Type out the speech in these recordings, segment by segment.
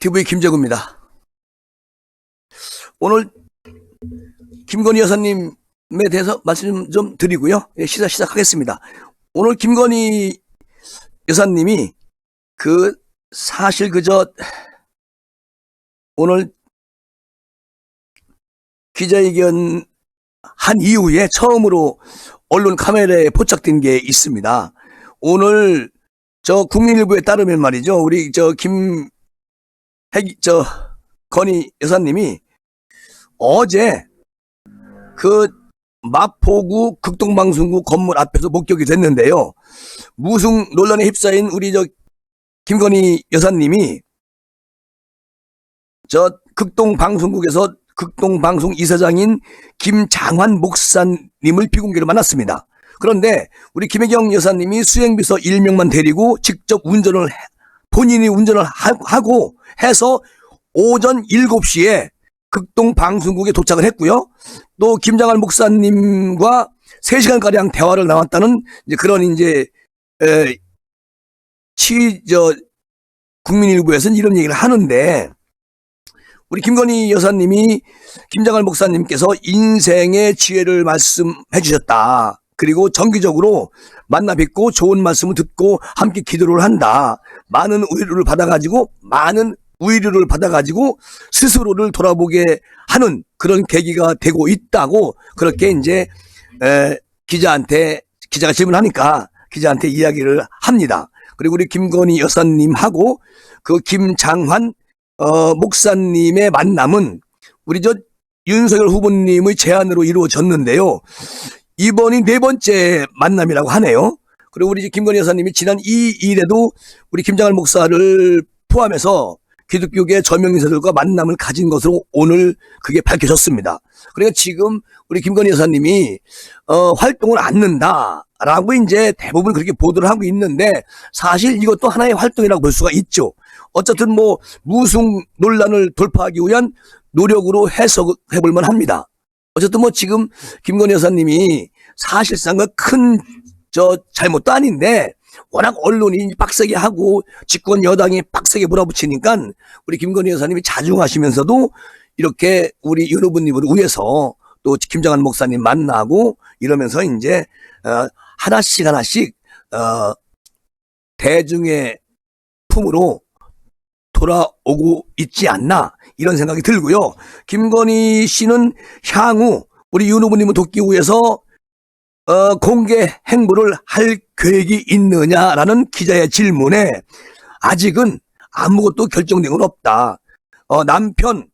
TV 김재구입니다. 오늘 김건희 여사님에 대해서 말씀 좀 드리고요. 시작하겠습니다. 오늘 김건희 여사님이 사실 오늘 기자회견 한 이후에 처음으로 언론 카메라에 포착된 게 있습니다. 오늘 국민일보에 따르면 말이죠. 우리 건희 여사님이 어제 마포구 극동방송국 건물 앞에서 목격이 됐는데요. 무슨 논란에 휩싸인 우리 김건희 여사님이 극동방송국에서 극동방송 이사장인 김장환 목사님을 비공개로 만났습니다. 그런데 우리 김혜경 여사님이 수행비서 1명만 데리고 직접 본인이 운전을 하고 해서 오전 7시에 극동방송국에 도착을 했고요. 또 김장환 목사님과 3시간가량 대화를 나눴다는 그런 국민일보에서는 이런 얘기를 하는데, 우리 김건희 여사님이 김장환 목사님께서 인생의 지혜를 말씀해 주셨다. 그리고 정기적으로 만나 뵙고 좋은 말씀을 듣고 함께 기도를 한다. 많은 위로를 받아가지고 스스로를 돌아보게 하는 그런 계기가 되고 있다고, 그렇게 기자가 질문하니까 기자한테 이야기를 합니다. 그리고 우리 김건희 여사님하고 김장환 목사님의 만남은 우리 윤석열 후보님의 제안으로 이루어졌는데요. 이번이 4번째 만남이라고 하네요. 그리고 우리 김건희 여사님이 지난 2일에도 우리 김장환 목사를 포함해서 기독교계 저명 인사들과 만남을 가진 것으로 오늘 그게 밝혀졌습니다. 그러니까 지금 우리 김건희 여사님이 활동을 않는다라고 대부분 그렇게 보도를 하고 있는데, 사실 이것도 하나의 활동이라고 볼 수가 있죠. 어쨌든 무슨 논란을 돌파하기 위한 노력으로 해석해 볼 만합니다. 어쨌든 지금 김건희 여사님이 사실상 큰 잘못도 아닌데, 워낙 언론이 빡세게 하고 집권 여당이 빡세게 몰아붙이니까 우리 김건희 여사님이 자중하시면서도 이렇게 우리 윤 후보님을 위해서 또 김장환 목사님 만나고 이러면서 하나씩 대중의 품으로 돌아오고 있지 않나, 이런 생각이 들고요. 김건희 씨는 향후 우리 윤 후보님을 돕기 위해서 공개 행보를 할 계획이 있느냐라는 기자의 질문에 아직은 아무것도 결정된 건 없다. 남편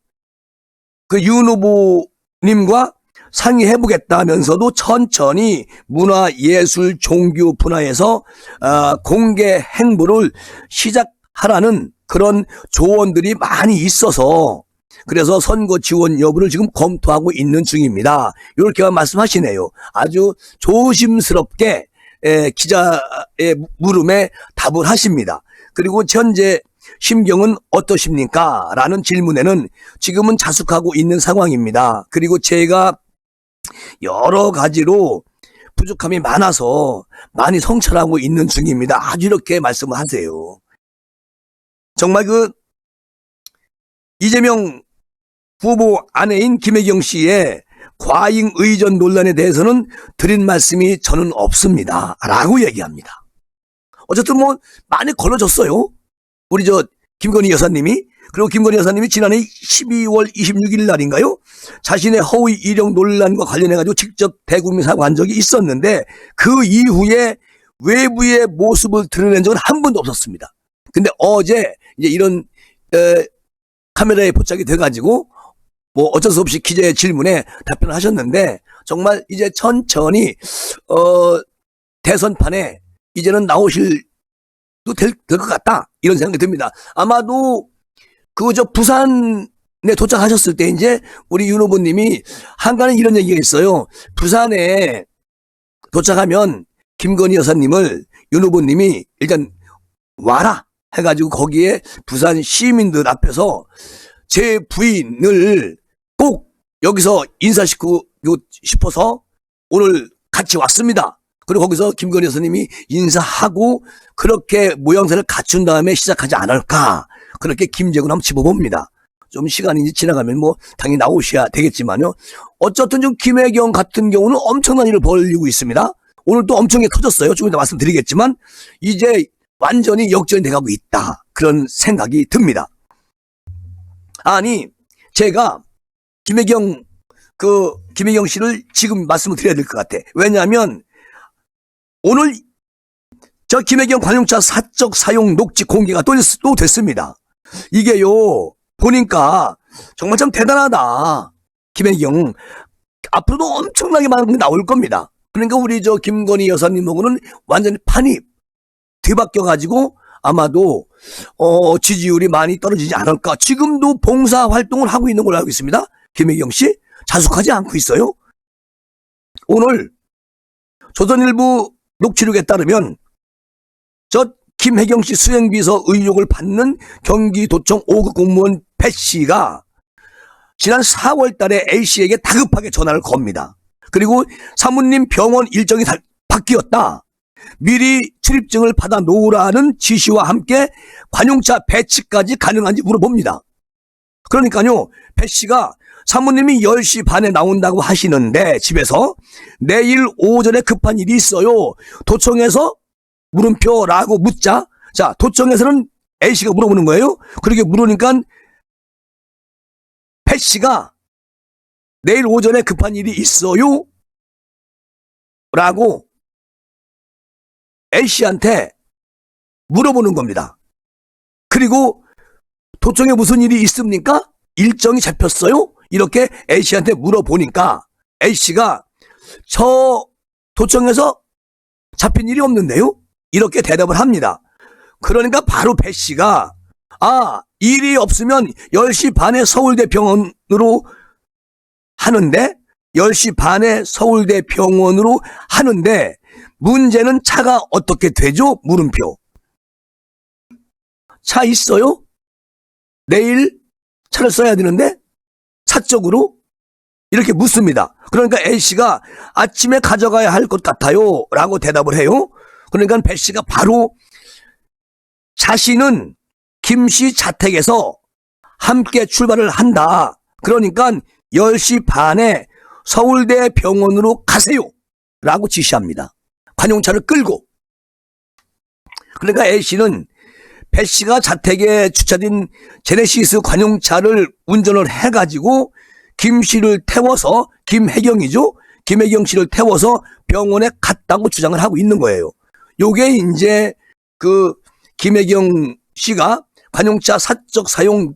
윤 후보님과 상의해보겠다면서도 천천히 문화, 예술, 종교 분야에서 공개 행보를 시작하라는 그런 조언들이 많이 있어서, 그래서 선거 지원 여부를 지금 검토하고 있는 중입니다. 이렇게만 말씀하시네요. 아주 조심스럽게 기자의 물음에 답을 하십니다. 그리고 현재 심경은 어떠십니까? 라는 질문에는 지금은 자숙하고 있는 상황입니다. 그리고 제가 여러 가지로 부족함이 많아서 많이 성찰하고 있는 중입니다. 아주 이렇게 말씀을 하세요. 정말 이재명 후보 아내인 김혜경 씨의 과잉 의전 논란에 대해서는 드린 말씀이 저는 없습니다. 라고 얘기합니다. 어쨌든 많이 걸러졌어요. 우리 김건희 여사님이. 그리고 김건희 여사님이 지난해 12월 26일 날인가요? 자신의 허위 이력 논란과 관련해가지고 직접 대국민 사과한 적이 있었는데, 그 이후에 외부의 모습을 드러낸 적은 한 번도 없었습니다. 근데 어제 이런 카메라에 포착이 돼가지고 어쩔 수 없이 기자의 질문에 답변을 하셨는데, 정말 이제 천천히 대선판에 이제는 나오실도 될 것 같다, 이런 생각이 듭니다. 아마도 부산에 도착하셨을 때 우리 윤 후보님이 한간에 이런 얘기가 있어요. 부산에 도착하면 김건희 여사님을 윤 후보님이 일단 와라 해가지고 거기에 부산 시민들 앞에서 제 부인을 꼭 여기서 인사시키고 싶어서 오늘 같이 왔습니다. 그리고 거기서 김건희 여사님이 인사하고 그렇게 모양새를 갖춘 다음에 시작하지 않을까, 그렇게 김재군 한번 짚어봅니다. 좀 시간이 지나가면 뭐 당연히 나오셔야 되겠지만요. 어쨌든 좀 김혜경 같은 경우는 엄청난 일을 벌이고 있습니다. 오늘 또 엄청나게 터졌어요. 좀 이따 말씀드리겠지만 이제 완전히 역전이 돼가고 있다. 그런 생각이 듭니다. 아니 제가 김혜경 씨를 지금 말씀을 드려야 될 것 같아. 왜냐하면 오늘 저 김혜경 관용차 사적 사용 녹취 공개가 또 됐습니다. 이게요 보니까 정말 참 대단하다. 김혜경 앞으로도 엄청나게 많은 게 나올 겁니다. 그러니까 우리 저 김건희 여사님하고는 완전히 판이 뒤바뀌어가지고 아마도 지지율이 많이 떨어지지 않을까. 지금도 봉사 활동을 하고 있는 걸로 알고 있습니다. 김혜경 씨 자숙하지 않고 있어요. 오늘 조선일보 녹취록에 따르면 저 김혜경 씨 수행비서 의혹을 받는 경기도청 5급 공무원 배 씨가 지난 4월 달에 A 씨에게 다급하게 전화를 겁니다. 그리고 사모님 병원 일정이 바뀌었다. 미리 출입증을 받아 놓으라는 지시와 함께 관용차 배치까지 가능한지 물어봅니다. 그러니까요, 배 씨가 사모님이 10시 반에 나온다고 하시는데 집에서 내일 오전에 급한 일이 있어요. 도청에서 물음표라고 묻자, 자, 도청에서는 A씨가 물어보는 거예요. 그렇게 물으니까 배 씨가 내일 오전에 급한 일이 있어요 라고 A씨한테 물어보는 겁니다. 그리고 도청에 무슨 일이 있습니까? 일정이 잡혔어요? 이렇게 A씨한테 물어보니까 A씨가 저 도청에서 잡힌 일이 없는데요? 이렇게 대답을 합니다. 그러니까 바로 배씨가 일이 없으면 10시 반에 서울대 병원으로 하는데 10시 반에 서울대 병원으로 하는데 문제는 차가 어떻게 되죠? 물음표. 차 있어요? 내일 차를 써야 되는데 사적으로 이렇게 묻습니다. 그러니까 A씨가 아침에 가져가야 할 것 같아요 라고 대답을 해요. 그러니까 배씨가 바로 자신은 김씨 자택에서 함께 출발을 한다. 그러니까 10시 반에 서울대 병원으로 가세요 라고 지시합니다. 관용차를 끌고. 그러니까 A씨는 배씨가 자택에 주차된 제네시스 관용차를 운전을 해가지고 김씨를 태워서, 김혜경이죠? 김혜경 씨를 태워서 병원에 갔다고 주장을 하고 있는 거예요. 요게 이제 김혜경 씨가 관용차 사적 사용을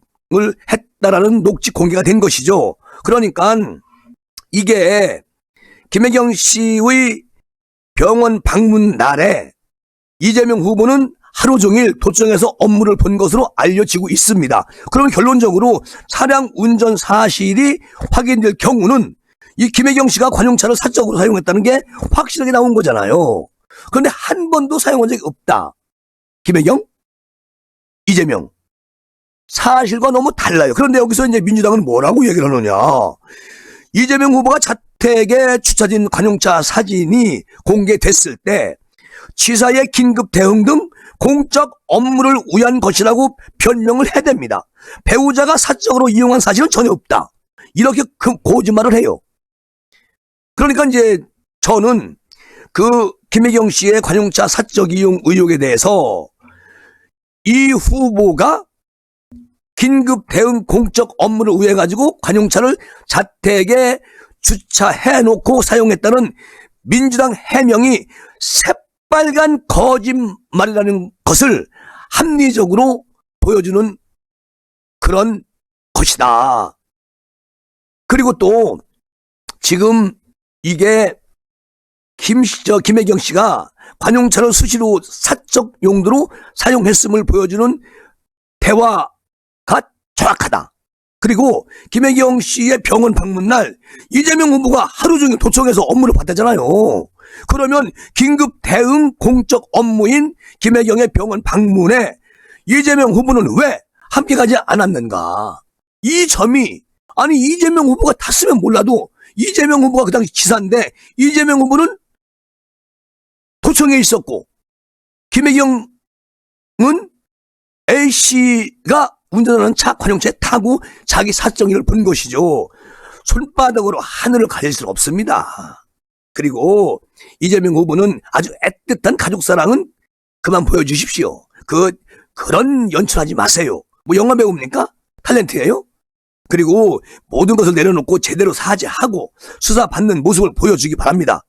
했다라는 녹취 공개가 된 것이죠. 그러니까 이게 김혜경 씨의 병원 방문 날에 이재명 후보는 하루 종일 도청에서 업무를 본 것으로 알려지고 있습니다. 그러면 결론적으로 차량 운전 사실이 확인될 경우는 이 김혜경 씨가 관용차를 사적으로 사용했다는 게 확실하게 나온 거잖아요. 그런데 한 번도 사용한 적이 없다. 김혜경, 이재명. 사실과 너무 달라요. 그런데 여기서 이제 민주당은 뭐라고 얘기를 하느냐. 이재명 후보가 자택에 주차진 관용차 사진이 공개됐을 때 치사의 긴급 대응 등 공적 업무를 위한 것이라고 변명을 해댑니다. 배우자가 사적으로 이용한 사실은 전혀 없다. 이렇게 거짓말을 해요. 그러니까 이제 저는 김혜경 씨의 관용차 사적 이용 의혹에 대해서 이 후보가 긴급 대응 공적 업무를 위해 가지고 관용차를 자택에 주차해놓고 사용했다는 민주당 해명이 새빨간 거짓말이라는 것을 합리적으로 보여주는 그런 것이다. 그리고 또 지금 이게 김혜경 씨가 관용차를 수시로 사적 용도로 사용했음을 보여주는 대화가 정확하다. 그리고 김혜경 씨의 병원 방문 날 이재명 후보가 하루 종일 도청에서 업무를 봤다잖아요. 그러면 긴급 대응 공적 업무인 김혜경의 병원 방문에 이재명 후보는 왜 함께 가지 않았는가? 이 점이, 아니 이재명 후보가 탔으면 몰라도 이재명 후보가 그 당시 지사인데 이재명 후보는 도청에 있었고 김혜경은 A씨가 운전하는 차, 관용차에 타고 자기 사적 일을 본 것이죠. 손바닥으로 하늘을 가릴 수는 없습니다. 그리고 이재명 후보는 아주 애틋한 가족사랑은 그만 보여주십시오. 그런 연출하지 마세요. 뭐 영화 배우입니까? 탤런트예요? 그리고 모든 것을 내려놓고 제대로 사죄하고 수사받는 모습을 보여주기 바랍니다.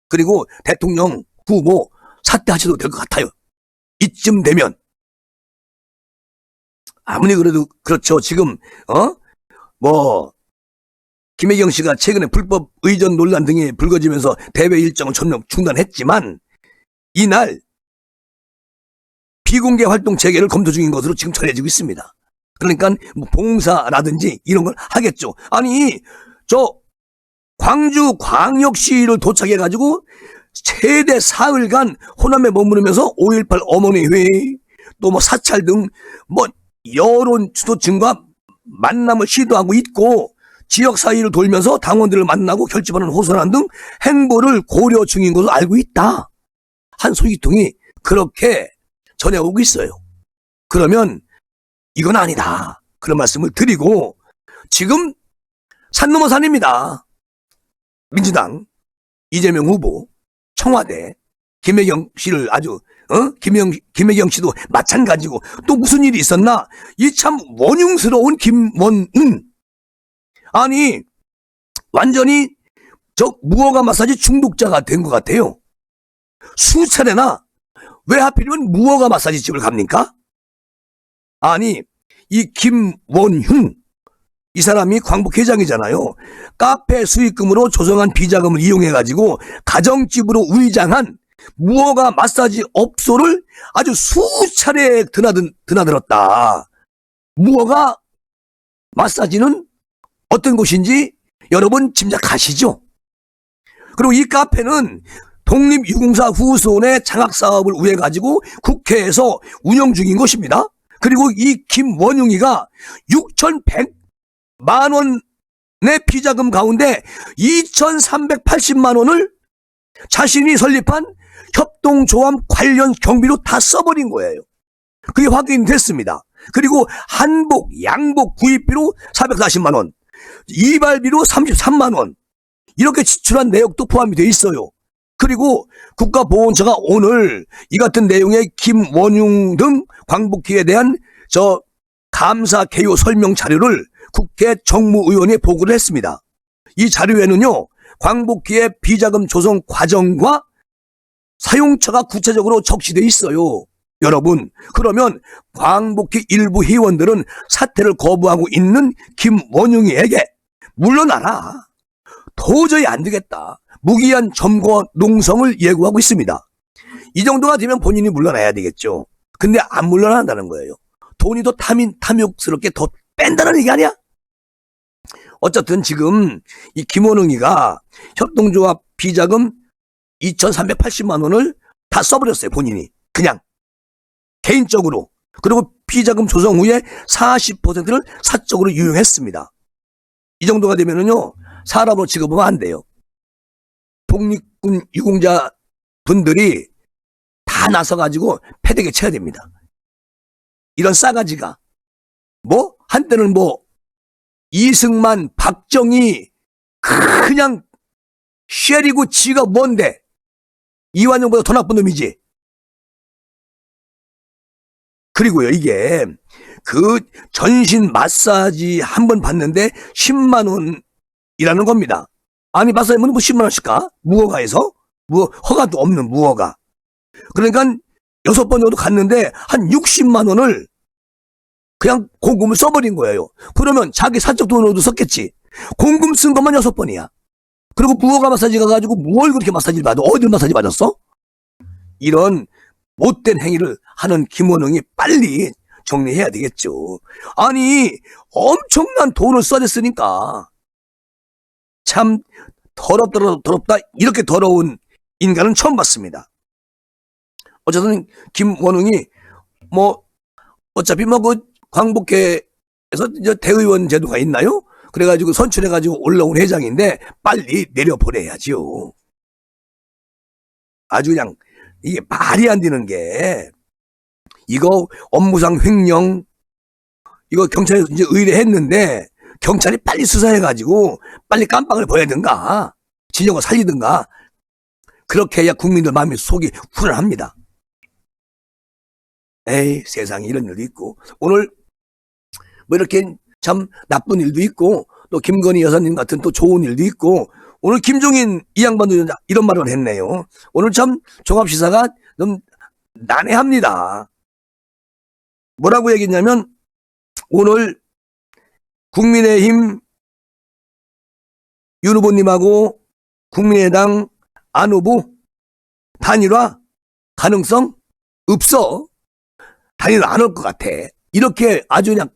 그리고 대통령 후보 사퇴하셔도 될 것 같아요. 이쯤 되면. 아무리 그래도 그렇죠. 지금 김혜경 씨가 최근에 불법 의전 논란 등이 불거지면서 대회 일정을 전면 중단했지만 이날 비공개 활동 재개를 검토 중인 것으로 지금 전해지고 있습니다. 그러니까 뭐 봉사라든지 이런 걸 하겠죠. 아니 저 광주 광역시를 도착해가지고 최대 사흘간 호남에 머무르면서 5.18 어머니 회의 또 뭐 사찰 등 뭐 여론 주도층과 만남을 시도하고 있고 지역 사회를 돌면서 당원들을 만나고 결집하는 호소하는 등 행보를 고려 중인 것으로 알고 있다. 한 소식통이 그렇게 전해오고 있어요. 그러면 이건 아니다. 그런 말씀을 드리고 지금 산 넘어 산입니다. 민주당 이재명 후보 청와대 김혜경 씨를 아주 김혜경 씨도 마찬가지고 또 무슨 일이 있었나? 이 참 원흉스러운 김원웅. 아니 완전히 저 무허가 마사지 중독자가 된 것 같아요. 수차례나 왜 하필이면 무허가 마사지 집을 갑니까? 아니 이 김원흉 이 사람이 광복회장이잖아요. 카페 수익금으로 조성한 비자금을 이용해가지고 가정집으로 위장한 무허가 마사지 업소를 아주 수차례 드나들었다. 무허가 마사지는 어떤 곳인지 여러분 짐작하시죠? 그리고 이 카페는 독립유공사 후손의 장학사업을 위해가지고 국회에서 운영 중인 것입니다. 그리고 이 김원용이가 6,100만 원의 비자금 가운데 2,380만 원을 자신이 설립한 협동조합 관련 경비로 다 써버린 거예요. 그게 확인됐습니다. 그리고 한복, 양복 구입비로 440만 원, 이발비로 33만 원 이렇게 지출한 내역도 포함이 돼 있어요. 그리고 국가보훈처가 오늘 이 같은 내용의 김원용 등 광복회에 대한 감사 개요 설명 자료를 국회 정무위원회에 보고를 했습니다. 이 자료에는요, 광복회의 비자금 조성 과정과 사용처가 구체적으로 적시되어 있어요. 여러분, 그러면 광복회 일부 회원들은 사퇴를 거부하고 있는 김원용이에게 물러나라. 도저히 안 되겠다. 무기한 점거 농성을 예고하고 있습니다. 이 정도가 되면 본인이 물러나야 되겠죠. 근데 안 물러난다는 거예요. 돈이 더 탐욕스럽게 더 뺀다는 얘기 아니야? 어쨌든 지금 이 김원웅이가 협동조합 비자금 2,380만 원을 다 써버렸어요. 본인이. 그냥. 개인적으로. 그리고 비자금 조성 후에 40%를 사적으로 유용했습니다. 이 정도가 되면은요, 사람으로 취급하면 안 돼요. 독립군 유공자 분들이 다 나서가지고 패대기에 쳐야 됩니다. 이런 싸가지가. 한때는 이승만, 박정희, 그냥 쉐리고 지가 뭔데? 이완용보다 더 나쁜 놈이지. 그리고요, 이게 전신 마사지 한 번 받는데 10만 원이라는 겁니다. 아니, 마사지는 10만 원씩 가? 무허가에서? 허가도 없는 무허가. 그러니까 6번 정도 갔는데 한 60만 원을 그냥 공금을 써버린 거예요. 그러면 자기 사적 돈으로도 썼겠지. 공금 쓴 것만 6번이야. 그리고 무허가 마사지 가가지고 뭘 그렇게 마사지를 받아? 어딜 마사지 받았어? 이런 못된 행위를 하는 김원웅이 빨리 정리해야 되겠죠. 아니, 엄청난 돈을 써댔으니까. 참 더럽다. 이렇게 더러운 인간은 처음 봤습니다. 어쨌든 김원웅이 어차피 광복회에서 대의원 제도가 있나요? 그래가지고 선출해가지고 올라온 회장인데 빨리 내려보내야죠. 아주 그냥 이게 말이 안 되는 게 이거 업무상 횡령 이거 경찰에 이제 의뢰했는데 경찰이 빨리 수사해가지고 빨리 깜빵을 보여든가 진영을 살리든가 그렇게 해야 국민들 마음이 속이 후련합니다. 에이 세상에 이런 일도 있고 오늘 뭐 이렇게 참 나쁜 일도 있고 또 김건희 여사님 같은 또 좋은 일도 있고 오늘 김종인 이 양반도 이런 말을 했네요. 오늘 참 종합시사가 좀 난해합니다. 뭐라고 얘기했냐면 오늘 국민의힘 윤 후보님하고 국민의당 안 후보 단일화 가능성 없어. 단일화 안 올 것 같아. 이렇게 아주 그냥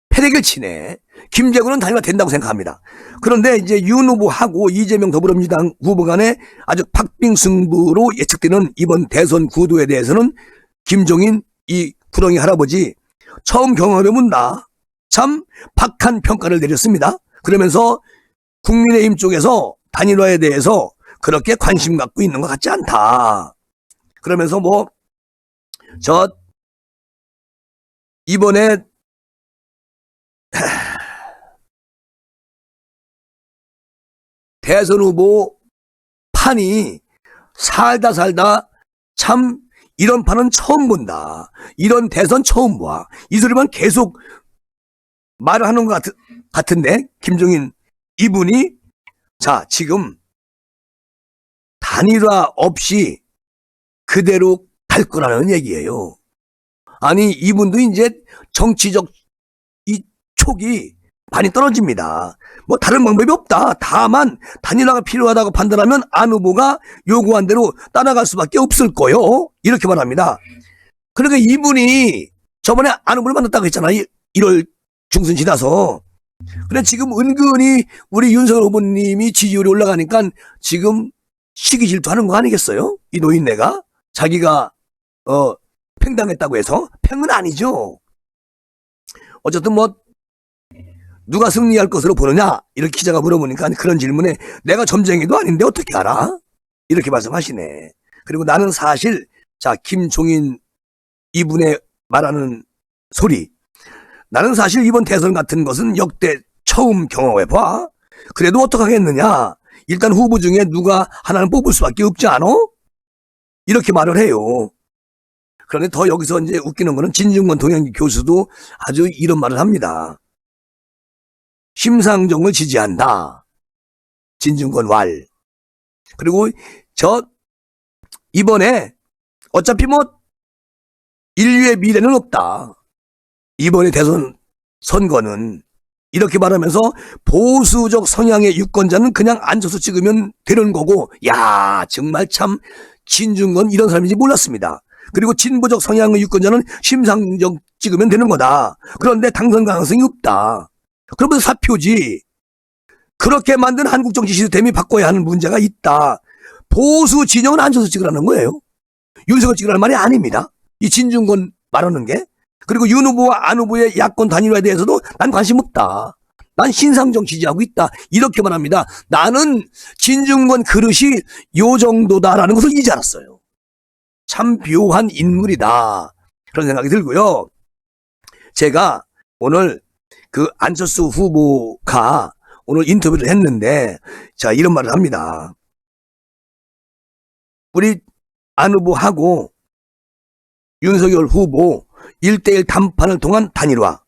패대기를 치네. 김재구는 단일화 된다고 생각합니다. 그런데 이제 윤 후보하고 이재명 더불어민주당 후보 간에 아주 박빙승부로 예측되는 이번 대선 구도에 대해서는 김종인 이 구렁이 할아버지 처음 경험해본다. 참 박한 평가를 내렸습니다. 그러면서 국민의힘 쪽에서 단일화에 대해서 그렇게 관심 갖고 있는 것 같지 않다. 그러면서 이번에 대선 후보 판이 살다 참 이런 판은 처음 본다. 이런 대선 처음 봐. 이 소리만 계속 말을 하는 것 같은데 김종인 이분이 자 지금 단일화 없이 그대로 갈 거라는 얘기예요. 아니 이분도 이제 정치적 이 촉이 많이 떨어집니다. 뭐 다른 방법이 없다. 다만 단일화가 필요하다고 판단하면 안 후보가 요구한 대로 따라갈 수밖에 없을 거요. 이렇게 말합니다. 그러니까 이분이 저번에 안 후보를 만났다고 했잖아요. 1월 중순 지나서. 그래 지금 은근히 우리 윤석열 후보님이 지지율이 올라가니까 지금 시기 질투하는 거 아니겠어요? 이 노인네가 자기가 팽당했다고 해서 팽은 아니죠. 어쨌든 누가 승리할 것으로 보느냐 이렇게 기자가 물어보니까 그런 질문에 내가 점쟁이도 아닌데 어떻게 알아? 이렇게 말씀하시네. 그리고 나는 사실 자 김종인 이분의 말하는 소리 나는 사실 이번 대선 같은 것은 역대 처음 경험해봐. 그래도 어떡하겠느냐. 일단 후보 중에 누가 하나는 뽑을 수밖에 없지 않아? 이렇게 말을 해요. 그런데 더 여기서 이제 웃기는 거는 진중권 동양대 교수도 아주 이런 말을 합니다. 심상정을 지지한다. 진중권 왈. 그리고 이번에 어차피 인류의 미래는 없다. 이번에 대선 선거는 이렇게 말하면서 보수적 성향의 유권자는 그냥 앉아서 찍으면 되는 거고 야 정말 참 진중권 이런 사람인지 몰랐습니다. 그리고 진보적 성향의 유권자는 심상정 찍으면 되는 거다. 그런데 당선 가능성이 없다. 그러면 사표지. 그렇게 만든 한국 정치 시스템이 바꿔야 하는 문제가 있다. 보수 진영은 앉아서 찍으라는 거예요. 윤석열 찍으라는 말이 아닙니다. 이 진중권 말하는 게. 그리고 윤 후보와 안 후보의 야권 단일화에 대해서도 난 관심 없다. 난 신상정 지지하고 있다. 이렇게 말합니다. 나는 진중권 그릇이 요 정도다라는 것을 이제 알았어요. 참 묘한 인물이다. 그런 생각이 들고요. 제가 오늘 그 안철수 후보가 오늘 인터뷰를 했는데 자 이런 말을 합니다. 우리 안 후보하고 윤석열 후보 1대1 담판을 통한 단일화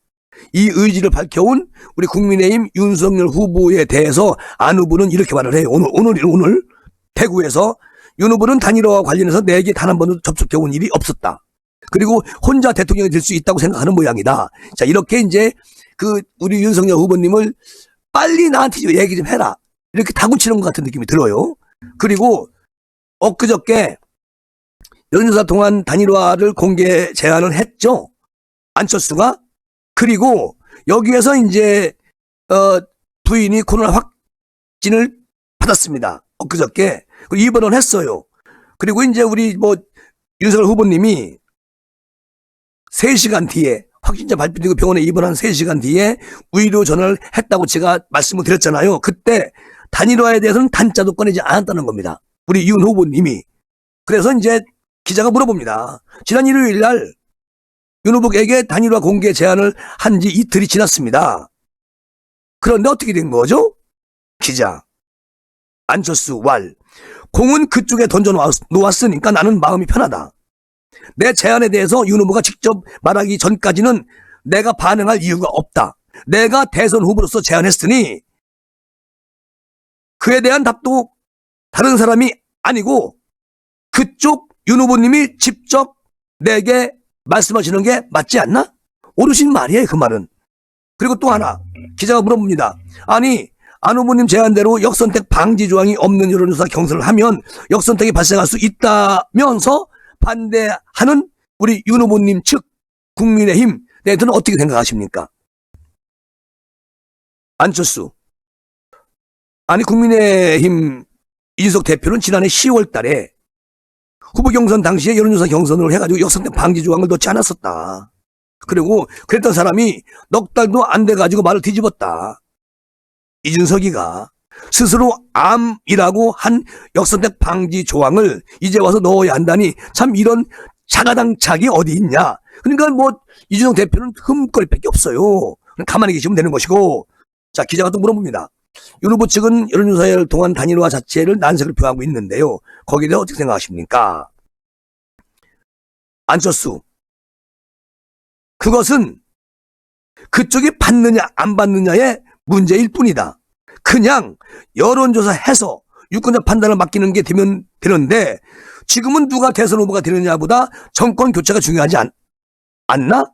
이 의지를 밝혀온 우리 국민의힘 윤석열 후보에 대해서 안 후보는 이렇게 말을 해요. 오늘 대구에서 윤 후보는 단일화와 관련해서 내게 단 한 번도 접촉해온 일이 없었다. 그리고 혼자 대통령이 될 수 있다고 생각하는 모양이다. 자 이렇게 이제 우리 윤석열 후보님을 빨리 나한테 얘기 좀 해라. 이렇게 다구치는 것 같은 느낌이 들어요. 그리고 엊그저께 여론조사 통한 단일화를 공개 제안을 했죠. 안철수가. 그리고 여기에서 이제 부인이 코로나 확진을 받았습니다. 엊그저께. 그리고 입원을 했어요. 그리고 이제 우리 윤석열 후보님이 3시간 뒤에 확진자 발표되고 병원에 입원한 3시간 뒤에 의료 전화를 했다고 제가 말씀을 드렸잖아요. 그때 단일화에 대해서는 단자도 꺼내지 않았다는 겁니다. 우리 윤 후보님이. 그래서 이제 기자가 물어봅니다. 지난 일요일 날 윤 후보에게 단일화 공개 제안을 한 지 이틀이 지났습니다. 그런데 어떻게 된 거죠? 기자, 안철수 왈. 공은 그쪽에 던져 놓았으니까 나는 마음이 편하다. 내 제안에 대해서 윤 후보가 직접 말하기 전까지는 내가 반응할 이유가 없다. 내가 대선 후보로서 제안했으니 그에 대한 답도 다른 사람이 아니고 그쪽 윤 후보님이 직접 내게 말씀하시는 게 맞지 않나? 옳으신 말이에요, 그 말은. 그리고 또 하나, 기자가 물어봅니다. 아니, 안 후보님 제안대로 역선택 방지 조항이 없는 여론조사 경선을 하면 역선택이 발생할 수 있다면서 반대하는 우리 윤 후보님 측 국민의힘 내들은 어떻게 생각하십니까? 안철수. 아니, 국민의힘 이준석 대표는 지난해 10월 달에 후보 경선 당시에 여론조사 경선을 해가지고 역선택 방지 조항을 넣지 않았었다. 그리고 그랬던 사람이 넉 달도 안 돼가지고 말을 뒤집었다. 이준석이가 스스로 암이라고 한 역선택 방지 조항을 이제 와서 넣어야 한다니 참 이런 자가당착이 어디 있냐. 그러니까 뭐 이준석 대표는 흠거릴 밖에 없어요. 가만히 계시면 되는 것이고. 자, 기자가 또 물어봅니다. 윤 후보 측은 여론조사를 통한 단일화 자체를 난색을 표하고 있는데요. 거기에 대해 어떻게 생각하십니까? 안철수. 그것은 그쪽이 받느냐 안 받느냐의 문제일 뿐이다. 그냥 여론조사 해서 유권자 판단을 맡기는 게 되면 되는데 지금은 누가 대선 후보가 되느냐보다 정권 교체가 중요하지 않나?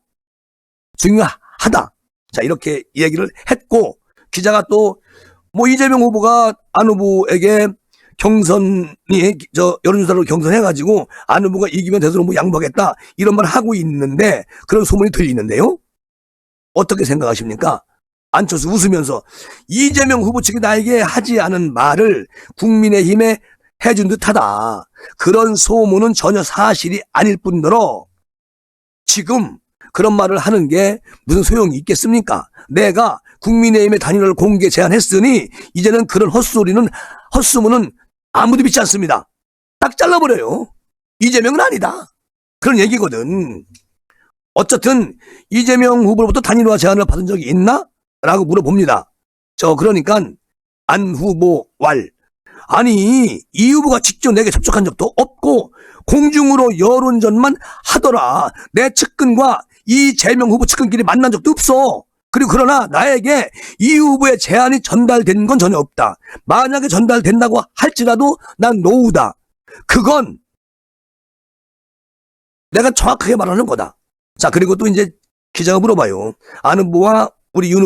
중요하다. 자, 이렇게 얘기를 했고 기자가 또 뭐 이재명 후보가 안 후보에게 여론조사로 경선해가지고 안 후보가 이기면 대선 후보 양보하겠다 이런 말 하고 있는데 그런 소문이 들리는데요. 어떻게 생각하십니까? 안철수 웃으면서 이재명 후보 측이 나에게 하지 않은 말을 국민의힘에 해준 듯하다. 그런 소문은 전혀 사실이 아닐 뿐더러 지금 그런 말을 하는 게 무슨 소용이 있겠습니까? 내가 국민의힘의 단일화를 공개 제안했으니 이제는 그런 헛소문은 아무도 믿지 않습니다. 딱 잘라버려요. 이재명은 아니다. 그런 얘기거든. 어쨌든 이재명 후보로부터 단일화 제안을 받은 적이 있나? 라고 물어봅니다. 그러니까 안 후보 왈. 아니, 이 후보가 직접 내게 접촉한 적도 없고 공중으로 여론전만 하더라. 내 측근과 이재명 후보 측근끼리 만난 적도 없어. 그리고 그러나 나에게 이 후보의 제안이 전달된 건 전혀 없다. 만약에 전달된다고 할지라도 난 노우다. 그건 내가 정확하게 말하는 거다. 자, 그리고 또 이제 기자가 물어봐요. 안 후보와 우리 윤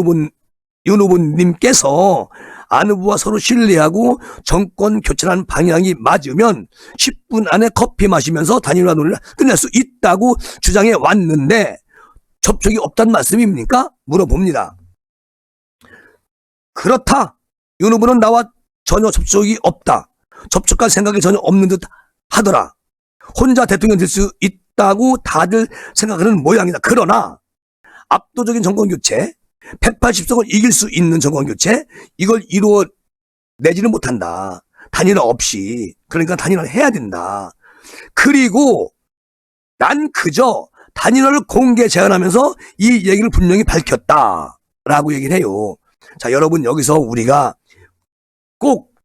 후보님께서 안 후보와 서로 신뢰하고 정권 교체라는 방향이 맞으면 10분 안에 커피 마시면서 단일화 논의를 끝낼 수 있다고 주장해 왔는데 접촉이 없다는 말씀입니까? 물어봅니다. 그렇다. 윤 후보는 나와 전혀 접촉이 없다. 접촉할 생각이 전혀 없는 듯 하더라. 혼자 대통령 될 수 있다고 다들 생각하는 모양이다. 그러나 압도적인 정권교체, 180석을 이길 수 있는 정권교체, 이걸 이루어내지는 못한다. 단일화 없이. 그러니까 단일화를 해야 된다. 그리고 난 그저 단일화를 공개 제안하면서 이 얘기를 분명히 밝혔다라고 얘기를 해요. 자, 여러분 여기서 우리가 꼭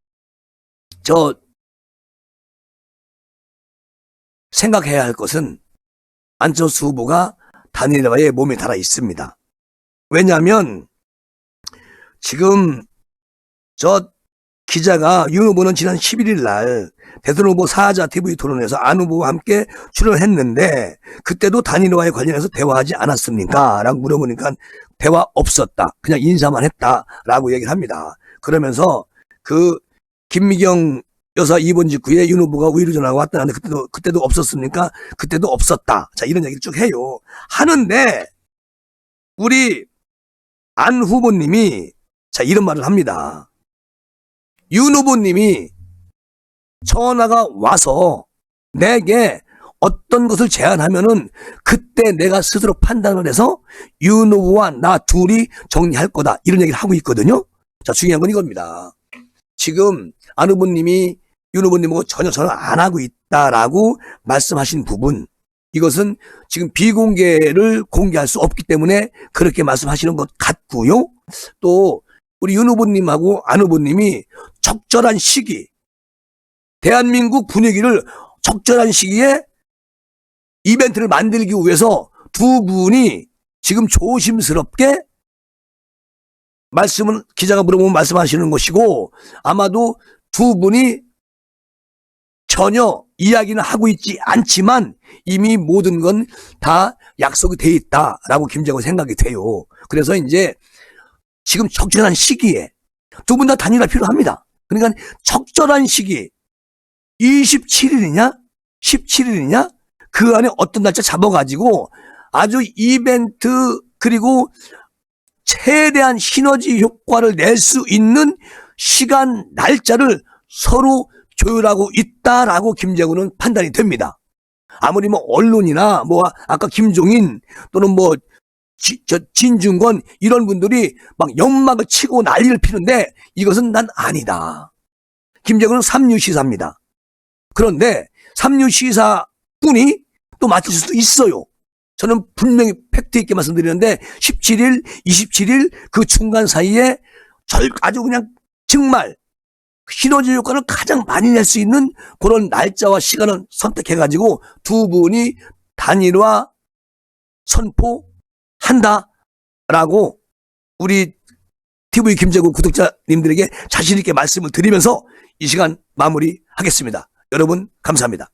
생각해야 할 것은 안철수 후보가 단일화에 몸이 달아 있습니다. 왜냐하면 지금 기자가 윤 후보는 지난 11일 날 대선 후보 사자 TV 토론에서 안 후보와 함께 출연했는데 그때도 단일화에 관련해서 대화하지 않았습니까? 라고 물어보니까 대화 없었다. 그냥 인사만 했다. 라고 얘기를 합니다. 그러면서 김미경 여사 입원 직후에 윤 후보가 의료 전화가 왔다는데 그때도 없었습니까? 그때도 없었다. 자, 이런 얘기를 쭉 해요. 하는데 우리 안 후보님이 이런 말을 합니다. 윤 후보님이 전화가 와서 내게 어떤 것을 제안하면은 그때 내가 스스로 판단을 해서 윤 후보와 나 둘이 정리할 거다. 이런 얘기를 하고 있거든요. 자, 중요한 건 이겁니다. 지금 안 후보님이 윤 후보님하고 전혀 전화 안 하고 있다라고 말씀하신 부분, 이것은 지금 비공개를 공개할 수 없기 때문에 그렇게 말씀하시는 것 같고요. 또 우리 윤 후보님하고 안 후보님이 적절한 시기, 대한민국 분위기를 적절한 시기에 이벤트를 만들기 위해서 두 분이 지금 조심스럽게 말씀은 기자가 물어보면 말씀하시는 것이고, 아마도 두 분이 전혀 이야기는 하고 있지 않지만 이미 모든 건 다 약속이 돼 있다라고 김재관 생각이 돼요. 그래서 이제 지금 적절한 시기에 두 분 다 단일화 필요합니다. 그러니까 적절한 시기 27일이냐 17일이냐 그 안에 어떤 날짜 잡아가지고 아주 이벤트 그리고 최대한 시너지 효과를 낼 수 있는 시간 날짜를 서로 조율하고 있다라고 김재관은 판단이 됩니다. 아무리 뭐 언론이나 뭐 아까 김종인 또는 뭐 진중권 이런 분들이 막 연막을 치고 난리를 피는데 이것은 난 아니다. 김재관은 삼류시사입니다. 그런데 삼류시사 분이 또 맡을 수도 있어요. 저는 분명히 팩트 있게 말씀드리는데 17일, 27일 그 중간 사이에 아주 그냥 정말 시너지 효과를 가장 많이 낼 수 있는 그런 날짜와 시간을 선택해가지고 두 분이 단일화 선포한다라고 우리 TV 김재구 구독자님들에게 자신 있게 말씀을 드리면서 이 시간 마무리하겠습니다. 여러분 감사합니다.